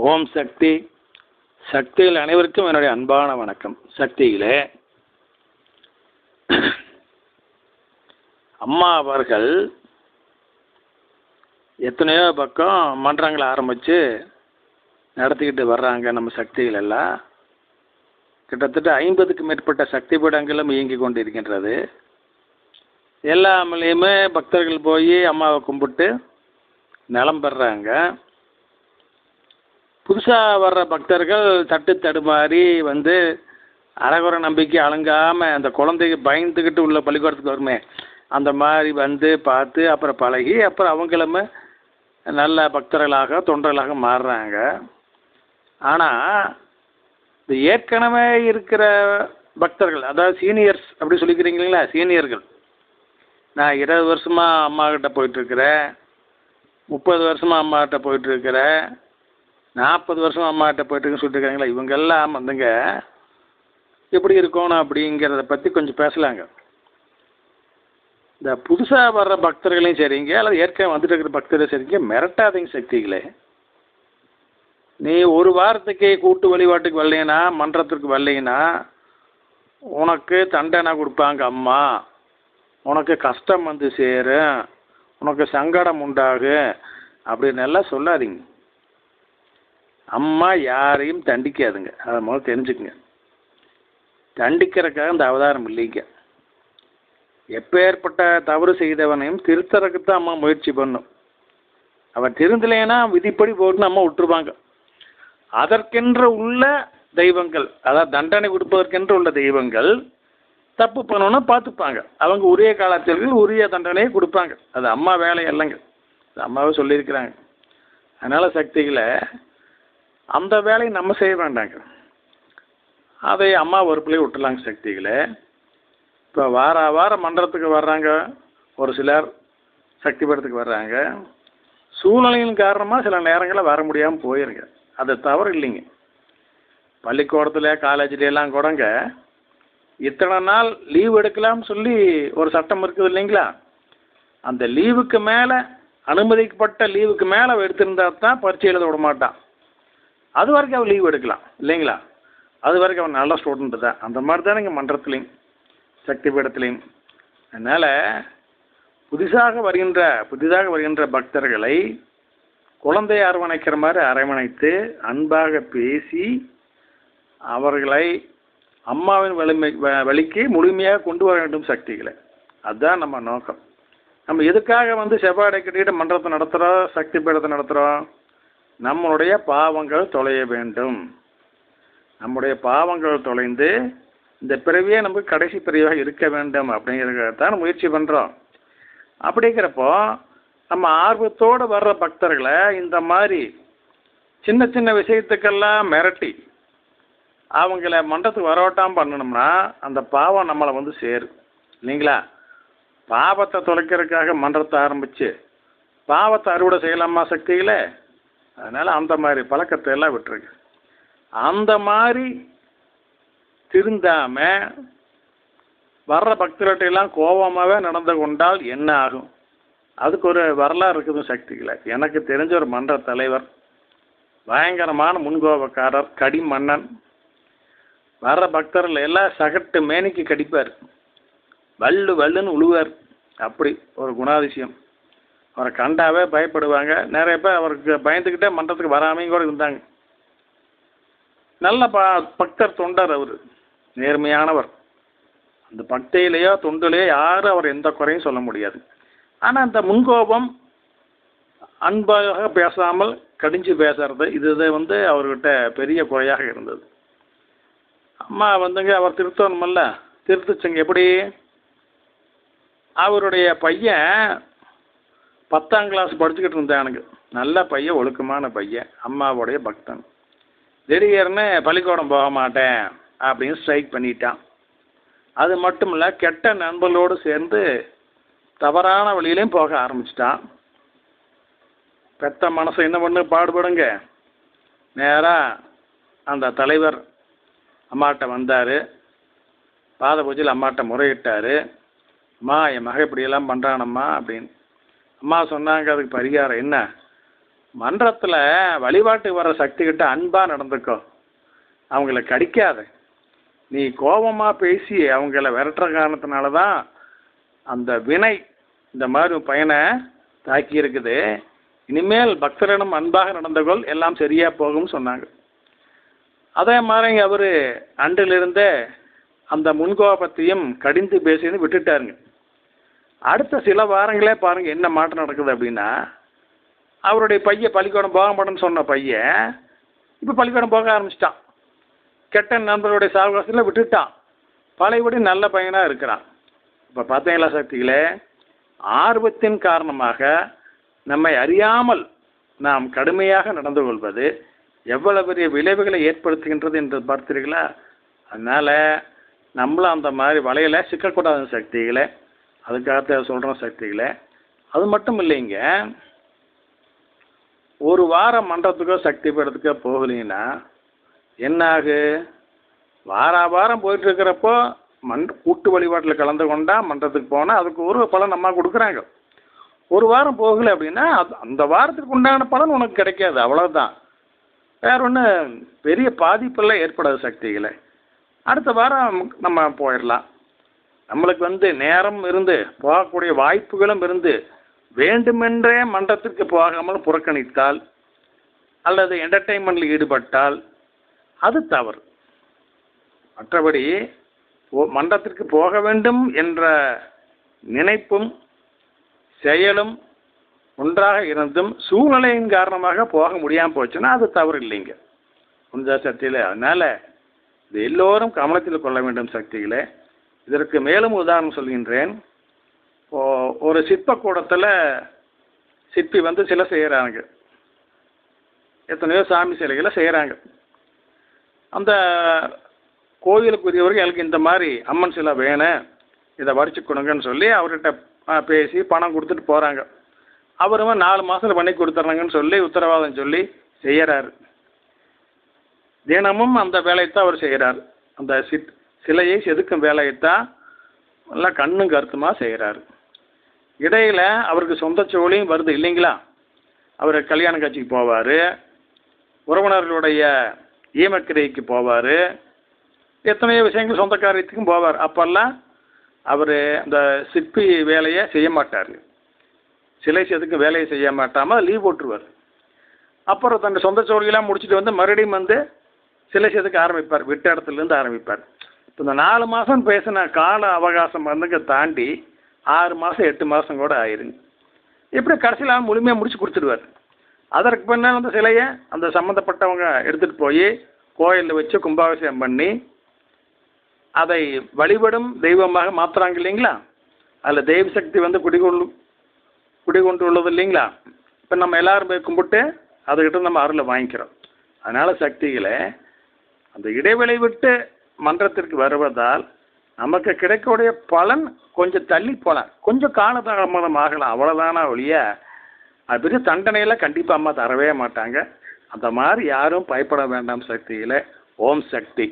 ஓம் சக்தி. சக்தியில் அனைவருக்கும் என்னுடைய அன்பான வணக்கம். சக்தியிலே அம்மா அவர்கள் எத்தனையோ பக்கம் மன்றங்களை ஆரம்பித்து நடத்திக்கிட்டு வர்றாங்க. நம்ம சக்திகள் எல்லாம் கிட்டத்தட்ட 50க்கும் மேற்பட்ட சக்தி பீடங்களும் இயங்கி கொண்டு இருக்கின்றது. எல்லாமலேயுமே பக்தர்கள் போய் அம்மாவை கும்பிட்டு நலம் பெறுறாங்க. புதுசாக வர்ற பக்தர்கள் தட்டு தடுமாறி வந்து அறகுறை நம்பிக்கை அலங்காமல் அந்த குழந்தைக்கு பயந்துக்கிட்டு உள்ள பள்ளிக்கூடத்துக்கு வருமே, அந்த மாதிரி வந்து பார்த்து அப்புறம் பழகி அப்புறம் அவங்களுமே நல்ல பக்தர்களாக தொண்டர்களாக மாறுறாங்க. ஆனால் இந்த ஏற்கனவே இருக்கிற பக்தர்கள், அதாவது சீனியர்ஸ் அப்படி சொல்லிக்கிறீங்களா, சீனியர்கள், நான் 20 வருஷமாக அம்மாக்கிட்ட போயிட்டுருக்கிறேன், 30 வருஷமாக அம்மாக்கிட்ட போயிட்டுருக்கிறேன், 40 வருஷம் அம்மாக்கிட்ட போயிட்டுருக்குன்னு சொல்லிட்டுருக்காங்களா, இவங்கெல்லாம் வந்துங்க எப்படி இருக்கணும் அப்படிங்கிறத பற்றி கொஞ்சம் பேசலாங்க. இந்த புதுசாக வர்ற பக்தர்களையும் சரிங்க, அல்லது ஏற்கனவே வந்துட்டு இருக்கிற பக்தர்களையும் சரிங்க, மிரட்டாதீங்க சக்திகளே. நீ ஒரு வாரத்துக்கு கூட்டு வழிபாட்டுக்கு வரலைன்னா, மன்றத்துக்கு வரலைன்னா உனக்கு தண்டனை கொடுப்பாங்க அம்மா, உனக்கு கஷ்டம் வந்து சேரும், உனக்கு சங்கடம் உண்டாகும் அப்படின்னு எல்லாம் சொல்லாதீங்க. அம்மா யாரையும் தண்டிக்காதுங்க, அதை முதல்ல தெரிஞ்சுக்குங்க. தண்டிக்கிறதுக்காக இந்த அவதாரம் இல்லைங்க. எப்பேற்பட்ட தவறு செய்தவனையும் திருத்தறதுக்கு தான் அம்மா முயற்சி பண்ணும். அவன் திருந்தலைன்னா விதிப்படி போட்டுன்னு அம்மா விட்டுருவாங்க. அதற்கென்று உள்ள தெய்வங்கள், அதாவது தண்டனை கொடுப்பதற்கென்று உள்ள தெய்வங்கள் தப்பு பண்ணணும்னா பார்த்துப்பாங்க. அவங்க உரிய காலத்தில் உரிய தண்டனையை கொடுப்பாங்க. அது அம்மா வேலை இல்லைங்க, அது அம்மாவே சொல்லியிருக்கிறாங்க. அதனால் சக்திகளை அந்த வேலையை நம்ம செய்ய வேண்டாங்க, அதை அம்மா பொறுப்புலேயே விட்டுலாங்க சக்திகளை. இப்போ வாரம் மன்றத்துக்கு வர்றாங்க, ஒரு சிலர் சக்தி படத்துக்கு வர்றாங்க, சூழ்நிலையின் காரணமாக சில நேரங்களில் வர முடியாமல் போயிருங்க. அது தவறு இல்லைங்க. பள்ளிக்கூடத்தில் காலேஜ்லாம் கூடங்க இத்தனை நாள் லீவ் எடுக்கலாம்னு சொல்லி ஒரு சட்டம் இருக்குது இல்லைங்களா, அந்த லீவுக்கு மேலே, அனுமதிக்கப்பட்ட லீவுக்கு மேலே எடுத்திருந்தா தான் பரீட்சை எழுத விட மாட்டான். அது வரைக்கும் அவன் லீவ் எடுக்கலாம் இல்லைங்களா, அது வரைக்கும் அவன் நல்ல ஸ்டூடெண்ட்டு தான். அந்த மாதிரி தான் இங்கே மன்றத்துலேயும் சக்தி பீடத்துலேயும். அதனால் புதிதாக வருகின்ற பக்தர்களை குழந்தையை அரவணைக்கிற மாதிரி அரவணைத்து அன்பாக பேசி அவர்களை அம்மாவின் வழிக்கு முழுமையாக கொண்டு வர வேண்டும் சக்திகளை. அதுதான் நம்ம நோக்கம். நம்ம எதுக்காக வந்து செவ்வாடை கட்டிக்கிட்டு மன்றத்தை நடத்துகிறோம், சக்தி பீடத்தை நடத்துகிறோம்? நம்மளுடைய பாவங்கள் தொலைய வேண்டும். நம்முடைய பாவங்கள் தொலைந்து இந்த பிறவியே நமக்கு கடைசி பிறவியாக இருக்க வேண்டும் அப்படிங்கிறதான் முயற்சி பண்ணுறோம். அப்படிங்கிறப்போ நம்ம ஆர்வத்தோடு வர்ற பக்தர்களை இந்த மாதிரி சின்ன சின்ன விஷயத்துக்கெல்லாம் மிரட்டி அவங்கள மன்றத்துக்கு வரவட்டாமல் பண்ணணும்னா அந்த பாவம் நம்மளை வந்து சேரும் இல்லைங்களா. பாவத்தை தொலைக்கிறதுக்காக மன்றத்தை ஆரம்பித்து பாவத்தை அறுவடை செய்யலாமா சக்திகளே? அதனால் அந்த மாதிரி பழக்கத்தை எல்லாம் விட்டுருக்கு. அந்த மாதிரி திருந்தாமல் வர்ற பக்தர்கள்ட்டெல்லாம் கோபமாகவே நடந்து கொண்டால் என்ன ஆகும்? அதுக்கு ஒரு வரலாறு இருக்குது சக்திகளை. எனக்கு தெரிஞ்ச ஒரு மன்ற தலைவர், பயங்கரமான முன்கோபக்காரர், கடிமன்னன். வர்ற பக்தர்கள் எல்லாம் சகட்டு மேனிக்கு கடிப்பார், வல்லுன்னு உழுவார். அப்படி ஒரு குணாதிசயம். அவரை கண்டாவே பயப்படுவாங்க. நிறைய பேர் அவருக்கு பயந்துக்கிட்டே மன்றத்துக்கு வராமையும் கூட இருந்தாங்க. நல்ல பக்தர் தொண்டர், அவர் நேர்மையானவர். அந்த பக்தியிலேயோ தொண்டிலேயோ யாரும் அவர் எந்த குறையும் சொல்ல முடியாது. ஆனால் அந்த முன்கோபம், அன்பாக பேசாமல் கடிஞ்சு பேசுறது, இது வந்து அவர்கிட்ட பெரிய குறையாக இருந்தது. அம்மா வந்துங்க அவர் திருத்தணுமல்ல, திருத்துச்சுங்க. எப்படி? அவருடைய பையன் 10ஆம் கிளாஸ் படிச்சுக்கிட்டு இருந்தானுங்க. நல்ல பையன், ஒழுக்கமான பையன், அம்மாவுடைய பக்தன். திடீர்னு பள்ளிக்கூடம் போக மாட்டேன் அப்படின்னு ஸ்ட்ரைக் பண்ணிட்டான். அது மட்டும் இல்லை, கெட்ட நண்பர்களோடு சேர்ந்து தவறான வழியிலையும் போக ஆரம்பிச்சிட்டான். பெத்த மனசை என்ன பண்ணு பாடுபடுங்க. நேராக அந்த தலைவர் அம்மாட்ட வந்தார். பாத பூஜையில் அம்மாட்ட முறையிட்டார். அம்மா, என் மகன் இப்படியெல்லாம் பண்ணுறானம்மா அப்படின்னு. அம்மா சொன்னாங்க, அதுக்கு பரிகாரம் என்ன? மன்றத்தில் வழிபாட்டுக்கு வர சக்திகிட்ட அன்பாக நடந்துக்கோ, அவங்கள கடிக்காத. நீ கோபமாக பேசி அவங்கள விரட்டுற காரணத்தினால தான் அந்த வினை இந்த மாதிரி பையனை தாக்கி இருக்குது. இனிமேல் பக்தரிடம் அன்பாக நடந்துகொள், எல்லாம் சரியாக போகும்னு சொன்னாங்க. அதே மாதிரி அவர் அன்றிலிருந்தே அந்த முன்கோபத்தையும் கடிந்து பேசின்னு விட்டுட்டாருங்க. அடுத்த சில வாரங்களே பாருங்கள் என்ன மாற்றம் நடக்குது அப்படின்னா, அவருடைய பையன் பள்ளிக்கூடம் போக மாட்டேன்னு சொன்ன பையன் இப்போ பள்ளிக்கூடம் போக ஆரம்பிச்சிட்டான். கெட்ட நண்பர்களுடைய சாவகாசத்தில் விட்டுட்டான். பழையபடி நல்ல பையனாக இருக்கிறான். இப்போ பார்த்தீங்களா சக்திகளே, ஆர்வத்தின் காரணமாக நம்மை அறியாமல் நாம் கடுமையாக நடந்து கொள்வது எவ்வளவு பெரிய விளைவுகளை ஏற்படுத்துகின்றது என்று பார்த்தீர்களா? அதனால் நம்மளும் அந்த மாதிரி வலையில் சிக்கக்கூடாத சக்திகளை, அதுக்காக சொல்கிறோம் சக்திகளை. அது மட்டும் இல்லைங்க, ஒரு வாரம் மன்றத்துக்கோ சக்தி பீடத்துக்கோ போகலைன்னா என்ன ஆகு? வாரம் போயிட்டுருக்கிறப்போ கூட்டு வழிபாட்டில் கலந்து கொண்டா மன்றத்துக்கு போனால் அதுக்கு ஒரு பலன் நம்ம கொடுக்குறாங்க. ஒரு வாரம் போகலை அப்படின்னா அந்த வாரத்துக்கு உண்டான பலன் உனக்கு கிடைக்காது, அவ்வளோதான். வேற ஒன்றும் பெரிய பாதிப்பெல்லாம் ஏற்படாது சக்திகளை. அடுத்த வாரம் நம்ம போயிடலாம். நம்மளுக்கு நேரம் இருந்து போகக்கூடிய வாய்ப்புகளும் இருந்து வேண்டுமென்றே மன்றத்திற்கு போகாமல் புறக்கணித்தால் அல்லது என்டர்டெயின்மெண்ட்டில் ஈடுபட்டால் அது தவறு. மற்றபடி மன்றத்திற்கு போக வேண்டும் என்ற நினைப்பும் செயலும் ஒன்றாக இருந்தும் சூழ்நிலையின் காரணமாக போக முடியாமல் போச்சுன்னா அது தவறு இல்லைங்க புனித சக்தியில். அதனால் இது எல்லோரும் கவனத்தில் கொள்ள வேண்டும் சக்திகளே. இதற்கு மேலும் உதாரணம் சொல்கின்றேன். ஒரு சிற்பக்கூடத்தில் சிற்பி சிலை செய்கிறாங்க, எத்தனையோ சாமி சிலைகளை செய்கிறாங்க. அந்த கோயிலுக்குரியவர்கள் எனக்கு இந்த மாதிரி அம்மன் சிலை வேணும், இதை வடிச்சு கொடுங்கன்னு சொல்லி அவர்கிட்ட பேசி பணம் கொடுத்துட்டு போகிறாங்க. அவருமே 4 மாதத்தில் பண்ணி கொடுத்துட்றாங்கன்னு சொல்லி உத்தரவாதம் சொல்லி செய்கிறாரு. தினமும் அந்த வேலையைத்தான் அவர் செய்கிறார். அந்த சிலையை செதுக்கும் வேலையைத்தான் நல்லா கண்ணும் கருத்துமாக செய்கிறாரு. இடையில் அவருக்கு சொந்த சோழியும் வருது இல்லைங்களா? அவர் கல்யாண காட்சிக்கு போவார், உறவினர்களுடைய ஈமக்கிரைக்கு போவார், எத்தனையோ விஷயங்கள் சொந்த காரியத்துக்கும் போவார். அப்போல்லாம் அவர் அந்த சிற்பி வேலையை செய்ய மாட்டார், சிலை செதுக்கும் வேலையை செய்ய மாட்டாமல் லீவ் போட்டுருவார். அப்புறம் தன் சொந்த சோழியெல்லாம் முடிச்சுட்டு மறுபடியும் சிலை செதுக்க ஆரம்பிப்பார், விட்ட இடத்துலேருந்து ஆரம்பிப்பார். இப்போ இந்த 4 மாதம் பேசின கால அவகாசம் தாண்டி 6 மாதம் 8 மாதம் கூட ஆயிருங்க. இப்படி கடைசியில் முழுமையாக முடிச்சு கொடுத்துடுவார். அதற்கு பின்னால் சிலையை அந்த சம்மந்தப்பட்டவங்க எடுத்துகிட்டு போய் கோயிலில் வச்சு கும்பாபிஷேகம் பண்ணி அதை வழிபடும் தெய்வமாக மாற்றுறாங்க இல்லைங்களா? அதில் தெய்வ சக்தி குடிகொண்டு உள்ளது இல்லைங்களா? இப்போ நம்ம எல்லாரும் போய் கும்பிட்டு அதுக்கிட்ட நம்ம அருளை வாங்கிக்கிறோம். அதனால் சக்திகளை அந்த இடைவெளி விட்டு மன்றத்திற்கு வருவதால் நமக்கு கிடைக்கக்கூடிய பலன் கொஞ்சம் தள்ளி போகலாம், கொஞ்சம் காலதாமதம் ஆகலாம், அவ்வளோதானா ஒழிய அது பெரிய தண்டனையெல்லாம் கண்டிப்பாக அம்மா தரவே மாட்டாங்க. அந்த மாதிரி யாரும் பயப்பட வேண்டாம் சக்தியில். ஓம் சக்தி.